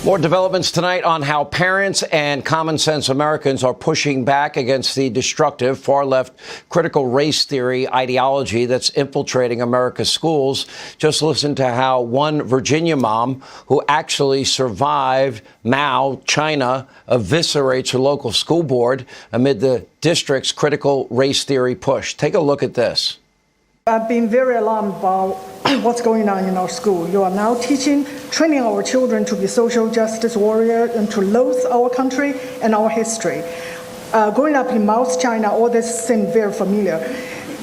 More developments tonight on how parents and common sense Americans are pushing back against the destructive far-left critical race theory ideology that's infiltrating America's schools. Just listen to how one Virginia mom who actually survived Mao, China, eviscerates her local school board amid the district's critical race theory push. Take a look at this. I've been very alarmed about what's going on in our school. You are now training our children to be social justice warriors and to loathe our country and our history. Growing up in Maoist China, all this seemed very familiar.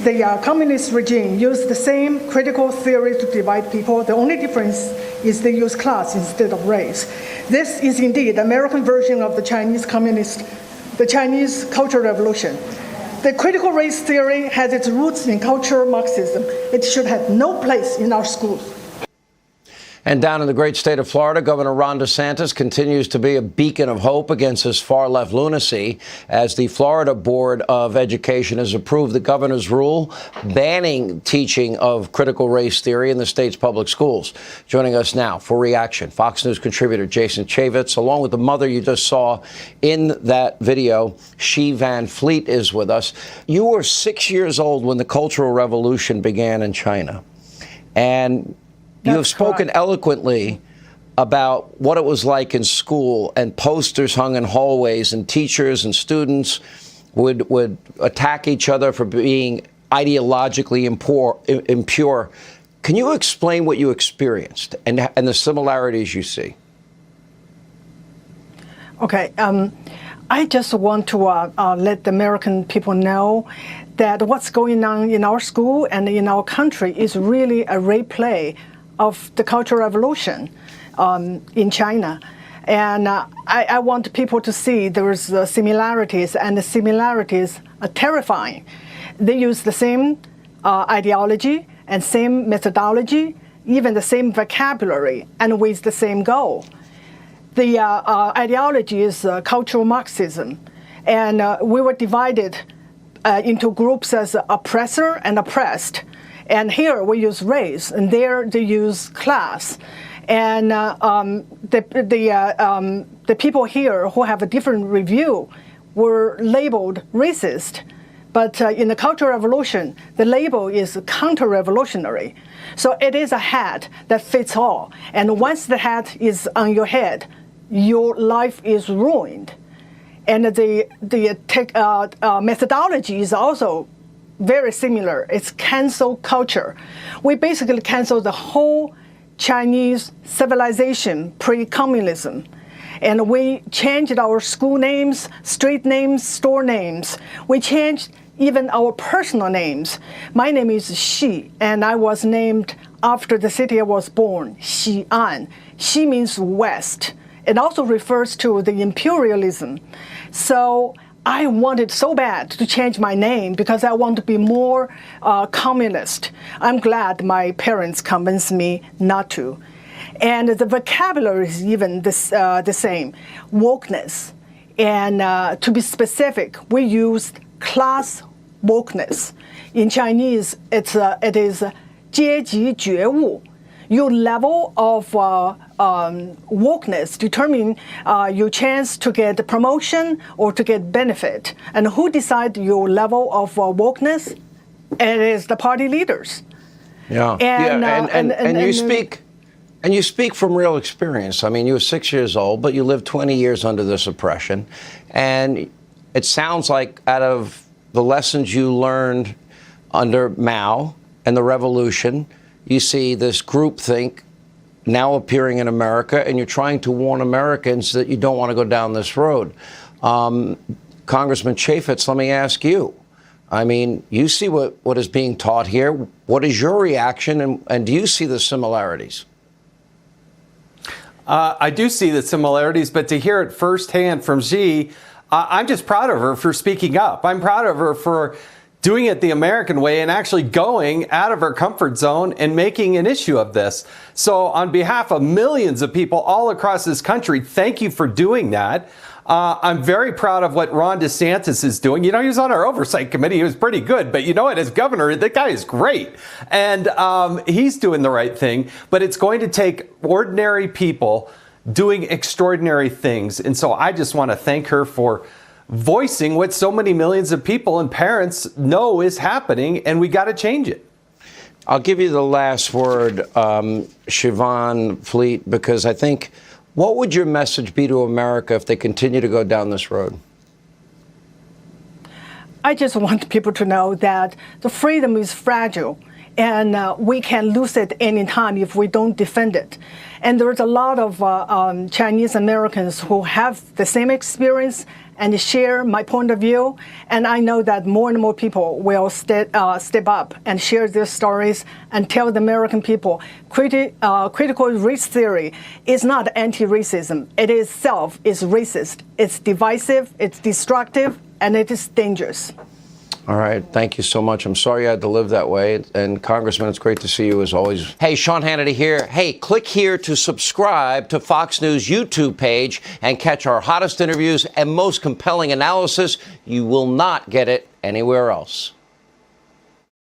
The communist regime used the same critical theory to divide people. The only difference is they use class instead of race. This is indeed the American version of the Chinese Cultural Revolution. The critical race theory has its roots in cultural Marxism. It should have no place in our schools. And down in the great state of Florida, Governor Ron DeSantis continues to be a beacon of hope against this far-left lunacy as the Florida Board of Education has approved the governor's rule banning teaching of critical race theory in the state's public schools. Joining us now for reaction, Fox News contributor Jason Chaffetz, along with the mother you just saw in that video, She Van Fleet, is with us. You were 6 years old when the Cultural Revolution began in China, and you have spoken eloquently about what it was like in school, and posters hung in hallways, and teachers and students would attack each other for being ideologically impure. Can you explain what you experienced and the similarities you see? Okay. I just want to let the American people know that what's going on in our school and in our country is really a replay of the Cultural Revolution in China. And I want people to see there's similarities, and the similarities are terrifying. They use the same ideology and same methodology, even the same vocabulary, and with the same goal. The ideology is cultural Marxism, and we were divided into groups as oppressor and oppressed. And here we use race, and there they use class. And the people here who have a different review were labeled racist. But in the Cultural Revolution, the label is counter-revolutionary. So it is a hat that fits all. And once the hat is on your head, your life is ruined. And the methodology is also very similar. It's cancel culture. We basically cancel the whole Chinese civilization pre-communism. And we changed our school names, street names, store names. We changed even our personal names. My name is Xi, and I was named after the city I was born, Xi'an. Xi means west. It also refers to the imperialism. So I wanted so bad to change my name because I want to be more communist. I'm glad my parents convinced me not to. And the vocabulary is even the same, wokeness. And to be specific, we used class wokeness. In Chinese, it is 阶级觉悟. Your level of wokeness determine your chance to get promotion or to get benefit. And who decide your level of wokeness? It is the party leaders. Yeah, and you speak from real experience. I mean, you were 6 years old, but you lived 20 years under this oppression, and it sounds like out of the lessons you learned under Mao and the revolution, you see this groupthink now appearing in America, and you're trying to warn Americans that you don't want to go down this road. Congressman Chaffetz, let me ask you. I mean, you see what is being taught here. What is your reaction, and do you see the similarities? I do see the similarities, but to hear it firsthand from Xi, I'm just proud of her for speaking up. I'm proud of her for doing it the American way and actually going out of her comfort zone and making an issue of this. So on behalf of millions of people all across this country, thank you for doing that. I'm very proud of what Ron DeSantis is doing. You know, he was on our oversight committee. He was pretty good. But you know what? As governor, that guy is great. And he's doing the right thing. But it's going to take ordinary people doing extraordinary things. And so I just want to thank her for voicing what so many millions of people and parents know is happening, and we got to change it. I'll give you the last word, Siobhan Fleet, because I think, what would your message be to America if they continue to go down this road? I just want people to know that the freedom is fragile, and we can lose it any time if we don't defend it. And there's a lot of Chinese Americans who have the same experience and share my point of view. And I know that more and more people will step up and share their stories and tell the American people critical race theory is not anti-racism. It itself is racist. It's divisive, it's destructive, and it is dangerous. All right. Thank you so much. I'm sorry you had to live that way. And Congressman, it's great to see you as always. Hey, Sean Hannity here. Hey, click here to subscribe to Fox News YouTube page and catch our hottest interviews and most compelling analysis. You will not get it anywhere else.